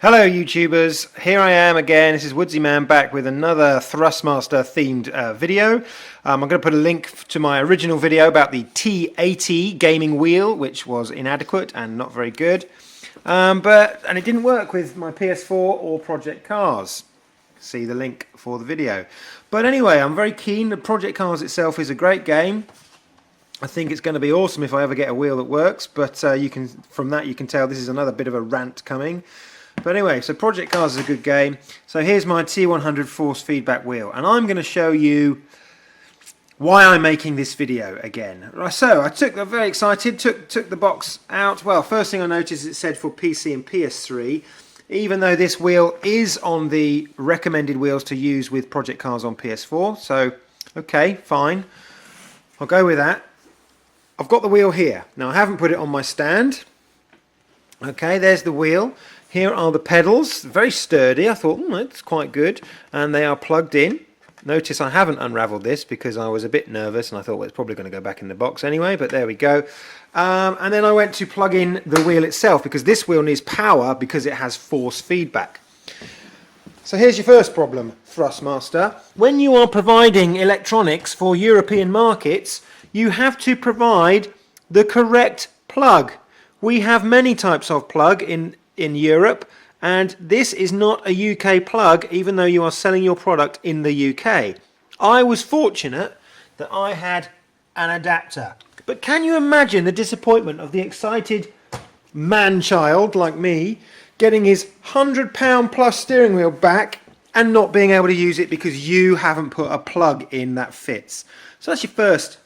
Hello YouTubers, here I am again. This is Woodsy Man back with another Thrustmaster themed video. I'm going to put a link to my original video about the T80 gaming wheel, which was inadequate and not very good. And it didn't work with my PS4 or Project Cars. See the link for the video. But anyway, I'm very keen. The Project Cars itself is a great game. I think it's going to be awesome if I ever get a wheel that works, but from that you can tell this is another bit of a rant coming. But anyway, so Project Cars is a good game. So here's my T100 force feedback wheel, and I'm going to show you why I'm making this video again. So I'm very excited, took the box out. Well, first thing I noticed is it said for PC and PS3, even though this wheel is on the recommended wheels to use with Project Cars on PS4. So, okay, fine. I'll go with that. I've got the wheel here. Now, I haven't put it on my stand. Okay, there's the wheel. Here are the pedals, very sturdy. I thought, that's quite good. And they are plugged in. Notice I haven't unraveled this because I was a bit nervous and I thought, well, it's probably going to go back in the box anyway, but there we go. And then I went to plug in the wheel itself because this wheel needs power because it has force feedback. So here's your first problem, Thrustmaster. When you are providing electronics for European markets, you have to provide the correct plug. We have many types of plug in Europe, and this is not a UK plug, even though you are selling your product in the UK. I was fortunate that I had an adapter. But can you imagine the disappointment of the excited man-child like me getting his £100 plus steering wheel back and not being able to use it because you haven't put a plug in that fits? So that's your first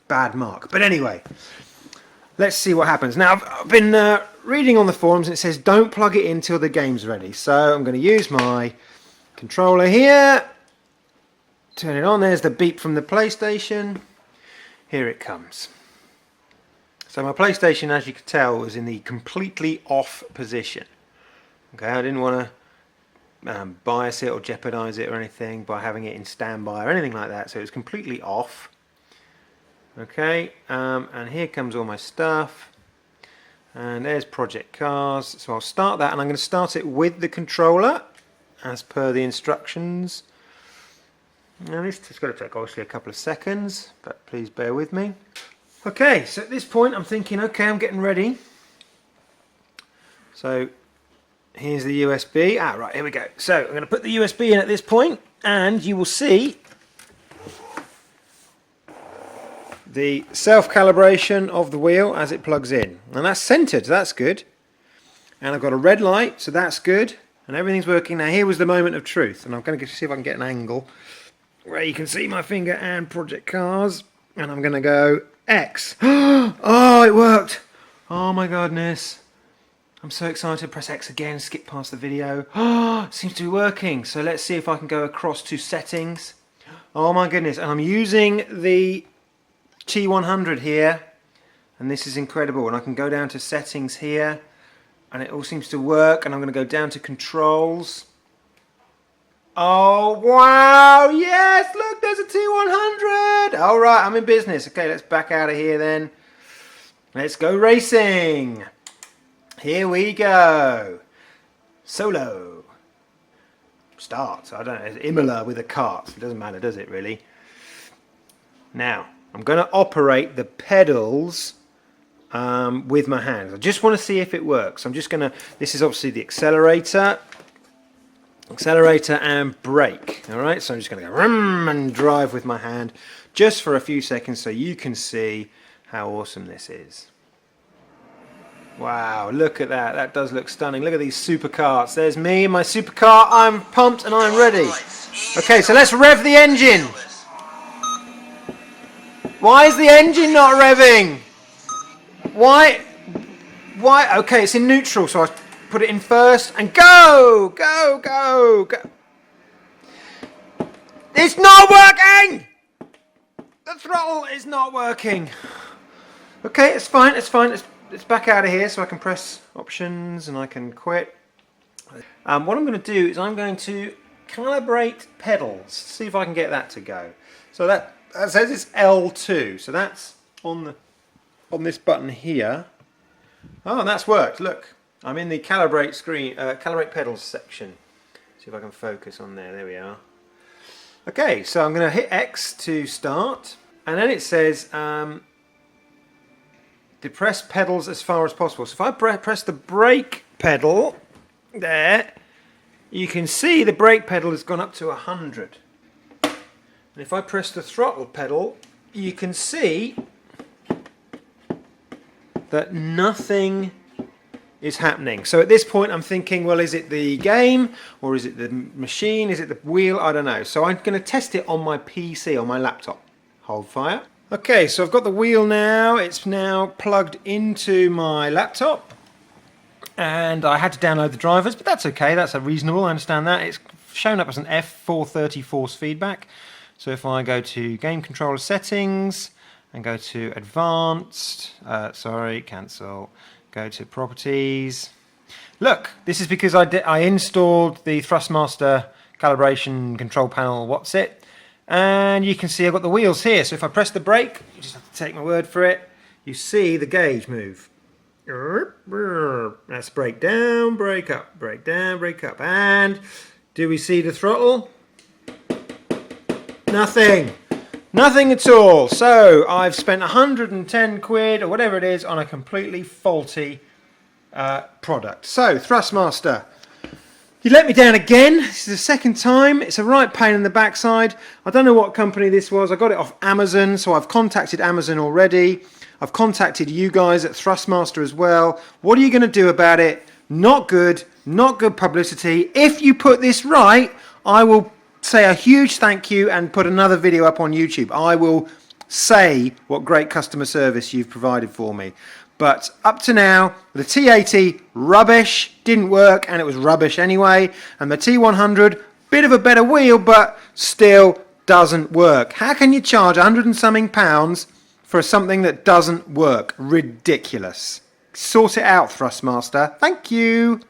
bad mark. But anyway, let's see what happens. Now, I've been reading on the forums and it says don't plug it in until the game's ready. So I'm going to use my controller here. Turn it on. There's the beep from the PlayStation. Here it comes. So my PlayStation, as you can tell, was in the completely off position. Okay, I didn't want to bias it or jeopardize it or anything by having it in standby or anything like that. So it's completely off. Okay, and here comes all my stuff. And there's Project Cars. So I'll start that, and I'm going to start it with the controller as per the instructions. Now this is going to take obviously a couple of seconds, but please bear with me. Okay, so at this point I'm thinking, okay, I'm getting ready. So here's the USB. Right, here we go. So I'm going to put the USB in at this point, and you will see the self-calibration of the wheel as it plugs in. And that's centered, so that's good. And I've got a red light, so that's good. And everything's working. Now here was the moment of truth. And I'm going to see if I can get an angle where you can see my finger and Project Cars. And I'm going to go X. Oh, it worked. Oh my goodness. I'm so excited. Press X again, skip past the video. Oh, it seems to be working. So let's see if I can go across to settings. Oh my goodness. And I'm using the T100 here, and this is incredible. And I can go down to settings here, and it all seems to work. And I'm going to go down to controls. Oh wow, yes, look, there's a T100. All right, I'm in business. Okay, let's back out of here then. Let's go racing. Here we go. Solo. Start. I don't know, it's Imola with a kart. It doesn't matter, does it really? Now I'm going to operate the pedals with my hands. I just want to see if it works. I'm just going to, this is obviously the accelerator and brake. Alright, so I'm just going to go rum and drive with my hand just for a few seconds so you can see how awesome this is. Wow, look at that. That does look stunning. Look at these supercarts. There's me in my supercar. I'm pumped and I'm ready. Okay, so let's rev the engine. Why is the engine not revving? Why? Okay, it's in neutral, so I put it in first and go! Go, go, go. It's not working! The throttle is not working. Okay, it's fine, it's fine. Let's back out of here so I can press options and I can quit. What I'm going to do is I'm going to calibrate pedals. See if I can get that to go. So that says it's L2, so that's on this button here. Oh, and that's worked. Look, I'm in the calibrate pedals section. See if I can focus on there. There we are. Okay, so I'm going to hit X to start, and then it says depress pedals as far as possible. So if I press the brake pedal there, you can see the brake pedal has gone up to 100. And if I press the throttle pedal, you can see that nothing is happening. So at this point I'm thinking, well, is it the game or is it the machine? Is it the wheel? I don't know. So I'm going to test it on my PC, on my laptop. Hold fire. Okay, so I've got the wheel now. It's now plugged into my laptop. And I had to download the drivers, but that's okay. That's reasonable. I understand that. It's shown up as an F430 force feedback. So if I go to game controller settings and go to advanced, cancel, go to properties. Look, this is because I installed the Thrustmaster calibration control panel, what's it? And you can see I've got the wheels here. So if I press the brake, you just have to take my word for it, you see the gauge move. That's brake down, brake up, brake down, brake up. And do we see the throttle? Nothing. Nothing at all. So I've spent 110 quid or whatever it is on a completely faulty product. So Thrustmaster, you let me down again. This is the second time. It's a right pain in the backside. I don't know what company this was. I got it off Amazon, so I've contacted Amazon already. I've contacted you guys at Thrustmaster as well. What are you going to do about it? Not good. Not good publicity. If you put this right, I will say a huge thank you and put another video up on YouTube. I will say what great customer service you've provided for me. But up to now, the T80, rubbish, didn't work, and it was rubbish anyway. And the T100, bit of a better wheel, but still doesn't work. How can you charge 100 and something pounds for something that doesn't work? Ridiculous. Sort it out, Thrustmaster. Thank you.